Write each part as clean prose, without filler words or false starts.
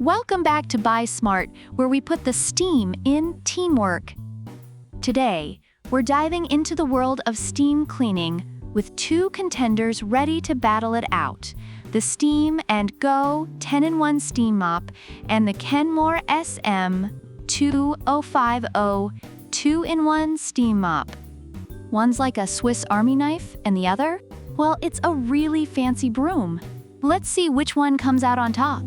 Welcome back to Buy Smart, where we put the steam in teamwork. Today, we're diving into the world of steam cleaning with two contenders ready to battle it out: the Steam & Go 10-in-1 Steam Mop and the Kenmore SM2050 2-in-1 Steam Mop. One's like a Swiss Army knife, and the other? Well, it's a really fancy broom. Let's see which one comes out on top.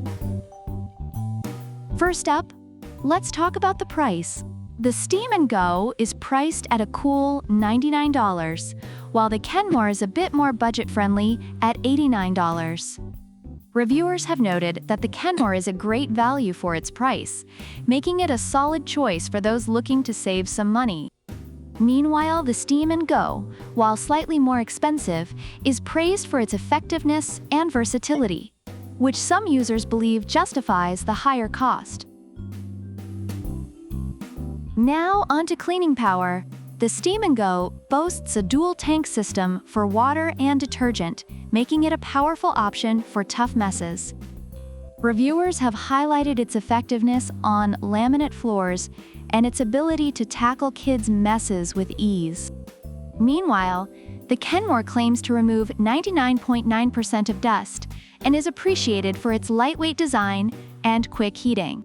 First up, let's talk about the price. The Steam & Go is priced at a cool $99, while the Kenmore is a bit more budget-friendly at $89. Reviewers have noted that the Kenmore is a great value for its price, making it a solid choice for those looking to save some money. Meanwhile, the Steam & Go, while slightly more expensive, is praised for its effectiveness and versatility, which some users believe justifies the higher cost. Now onto cleaning power. The Steam & Go boasts a dual tank system for water and detergent, making it a powerful option for tough messes. Reviewers have highlighted its effectiveness on laminate floors and its ability to tackle kids' messes with ease. Meanwhile, the Kenmore claims to remove 99.9% of dust and is appreciated for its lightweight design and quick heating.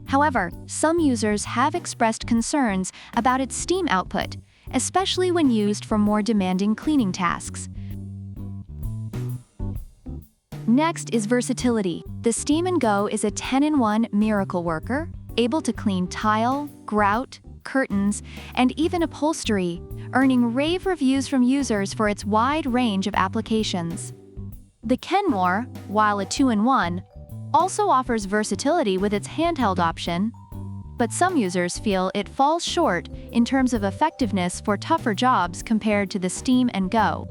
However, some users have expressed concerns about its steam output, especially when used for more demanding cleaning tasks. Next is versatility. The Steam & Go is a 10-in-1 miracle worker, able to clean tile, grout, curtains, and even upholstery, earning rave reviews from users for its wide range of applications. The Kenmore, while a 2-in-1, also offers versatility with its handheld option, but some users feel it falls short in terms of effectiveness for tougher jobs compared to the Steam & Go.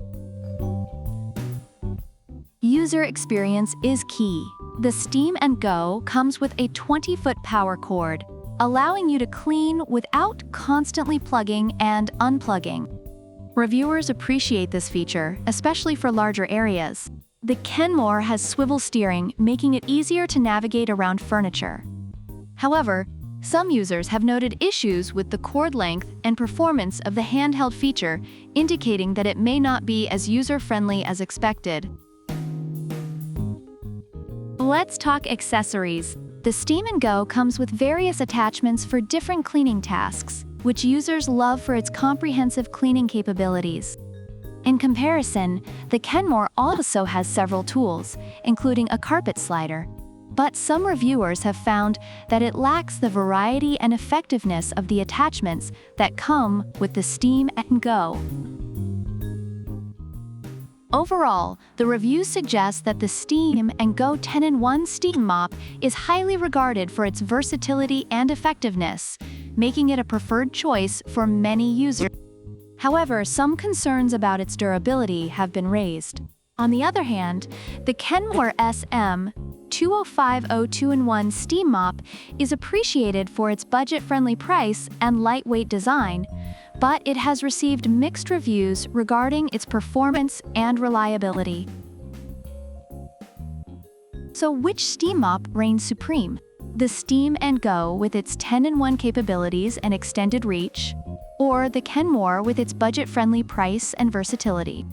User experience is key. The Steam & Go comes with a 20-foot power cord, allowing you to clean without constantly plugging and unplugging. Reviewers appreciate this feature, especially for larger areas. The Kenmore has swivel steering, making it easier to navigate around furniture. However, some users have noted issues with the cord length and performance of the handheld feature, indicating that it may not be as user-friendly as expected. Let's talk accessories. The Steam & Go comes with various attachments for different cleaning tasks, which users love for its comprehensive cleaning capabilities. In comparison, the Kenmore also has several tools, including a carpet slider, but some reviewers have found that it lacks the variety and effectiveness of the attachments that come with the Steam & Go. Overall, the reviews suggest that the Steam & Go 10-in-1 Steam Mop is highly regarded for its versatility and effectiveness, making it a preferred choice for many users. However, some concerns about its durability have been raised. On the other hand, the Kenmore SM2050 2-in-1 Steam Mop is appreciated for its budget-friendly price and lightweight design, but it has received mixed reviews regarding its performance and reliability. So which steam mop reigns supreme? The Steam & Go with its 10-in-1 capabilities and extended reach, or the Kenmore with its budget-friendly price and versatility?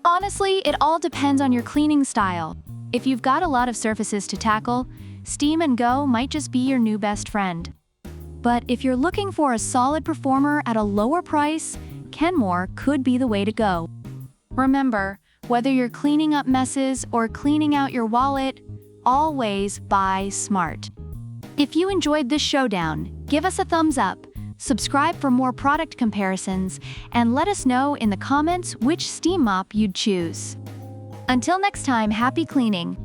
Honestly, it all depends on your cleaning style. If you've got a lot of surfaces to tackle, Steam & Go might just be your new best friend. But if you're looking for a solid performer at a lower price, Kenmore could be the way to go. Remember, whether you're cleaning up messes or cleaning out your wallet, always buy smart. If you enjoyed this showdown, give us a thumbs up, subscribe for more product comparisons, and let us know in the comments which steam mop you'd choose. Until next time, happy cleaning!